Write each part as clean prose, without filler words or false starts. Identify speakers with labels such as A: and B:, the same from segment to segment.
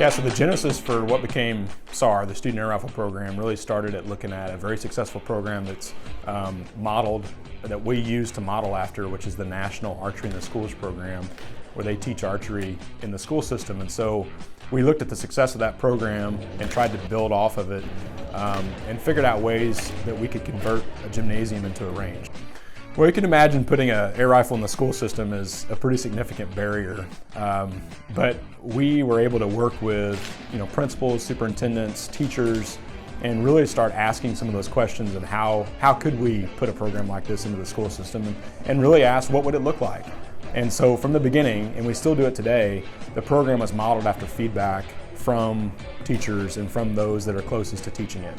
A: Yeah, so the genesis for what became SAR, the Student Air Rifle Program, really started at looking at a very successful program that's modeled, that we use to model after, which is the National Archery in the Schools program, where they teach archery in the school system. And so we looked at the success of that program and tried to build off of it and figured out ways that we could convert a gymnasium into a range. Well, you can imagine putting an air rifle in the school system is a pretty significant barrier, but we were able to work with principals, superintendents, teachers, and really start asking some of those questions and how could we put a program like this into the school system, and really ask what would it look like. And so from the beginning, and we still do it today, the program was modeled after feedback from teachers and from those that are closest to teaching it.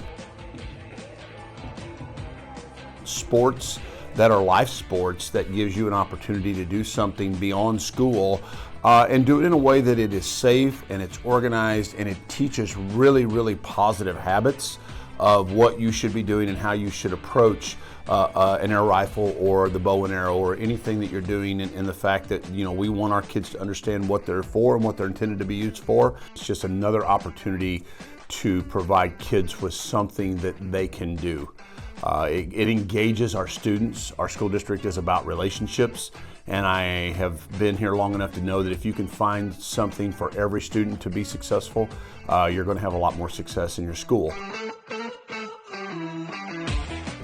B: Sports that are life sports that gives you an opportunity to do something beyond school and do it in a way that it is safe and it's organized and it teaches really, really positive habits of what you should be doing and how you should approach an air rifle or the bow and arrow or anything that you're doing, and the fact that we want our kids to understand what they're for and what they're intended to be used for. It's just another opportunity to provide kids with something that they can do. It engages our students. Our school district is about relationships, and I have been here long enough to know that if you can find something for every student to be successful, you're going to have a lot more success in your school.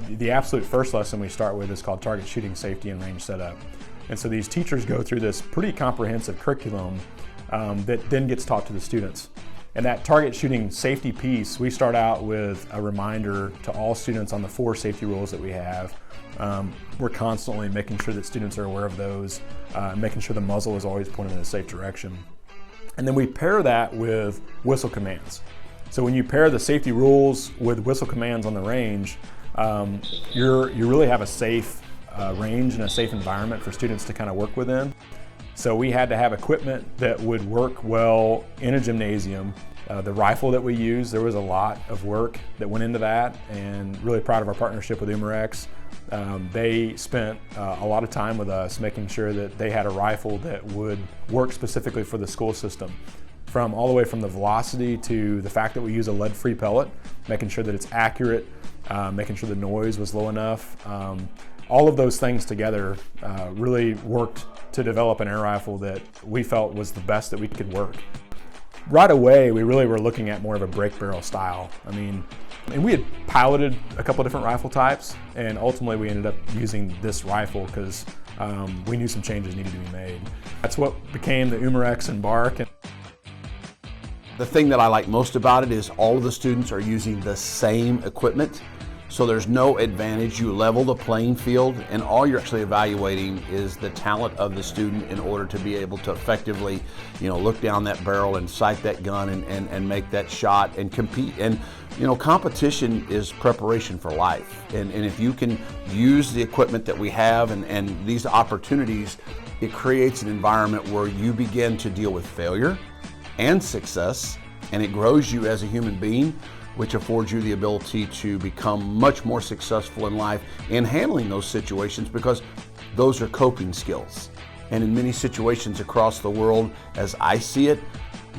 A: The absolute first lesson we start with is called Target Shooting Safety and Range Setup. And so these teachers go through this pretty comprehensive curriculum that then gets taught to the students. And that target shooting safety piece, we start out with a reminder to all students on the 4 safety rules that we have. We're constantly making sure that students are aware of those, making sure the muzzle is always pointed in a safe direction. And then we pair that with whistle commands. So when you pair the safety rules with whistle commands on the range, you really have a safe range and a safe environment for students to kind of work within. So we had to have equipment that would work well in a gymnasium. The rifle that we use, there was a lot of work that went into that, and really proud of our partnership with Umarex. They spent a lot of time with us making sure that they had a rifle that would work specifically for the school system. All the way from the velocity to the fact that we use a lead-free pellet, making sure that it's accurate, making sure the noise was low enough. All of those things together really worked to develop an air rifle that we felt was the best that we could work. Right away, we really were looking at more of a break barrel style. And we had piloted a couple different rifle types, and ultimately we ended up using this rifle because we knew some changes needed to be made. That's what became the Umarex and Bark.
B: The thing that I like most about it is all of the students are using the same equipment. So there's no advantage. You level the playing field, and all you're actually evaluating is the talent of the student in order to be able to effectively, look down that barrel and sight that gun and make that shot and compete. And competition is preparation for life. And if you can use the equipment that we have and these opportunities, it creates an environment where you begin to deal with failure and success, and it grows you as a human being, which affords you the ability to become much more successful in life in handling those situations, because those are coping skills. And in many situations across the world, as I see it,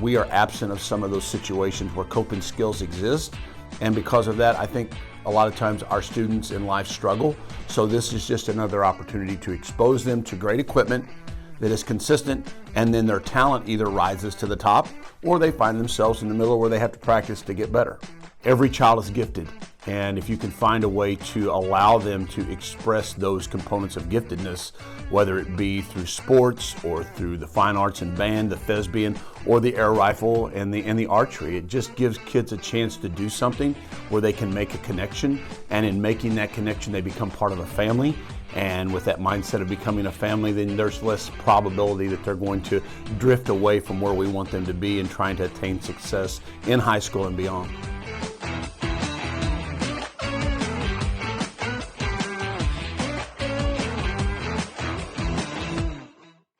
B: we are absent of some of those situations where coping skills exist. And because of that, I think a lot of times our students in life struggle. So this is just another opportunity to expose them to great equipment that is consistent, and then their talent either rises to the top or they find themselves in the middle where they have to practice to get better. Every child is gifted, and if you can find a way to allow them to express those components of giftedness, whether it be through sports or through the fine arts and band, the thespian, or the air rifle and the archery, it just gives kids a chance to do something where they can make a connection, and in making that connection they become part of a family. And with that mindset of becoming a family, then there's less probability that they're going to drift away from where we want them to be and trying to attain success in high school and beyond.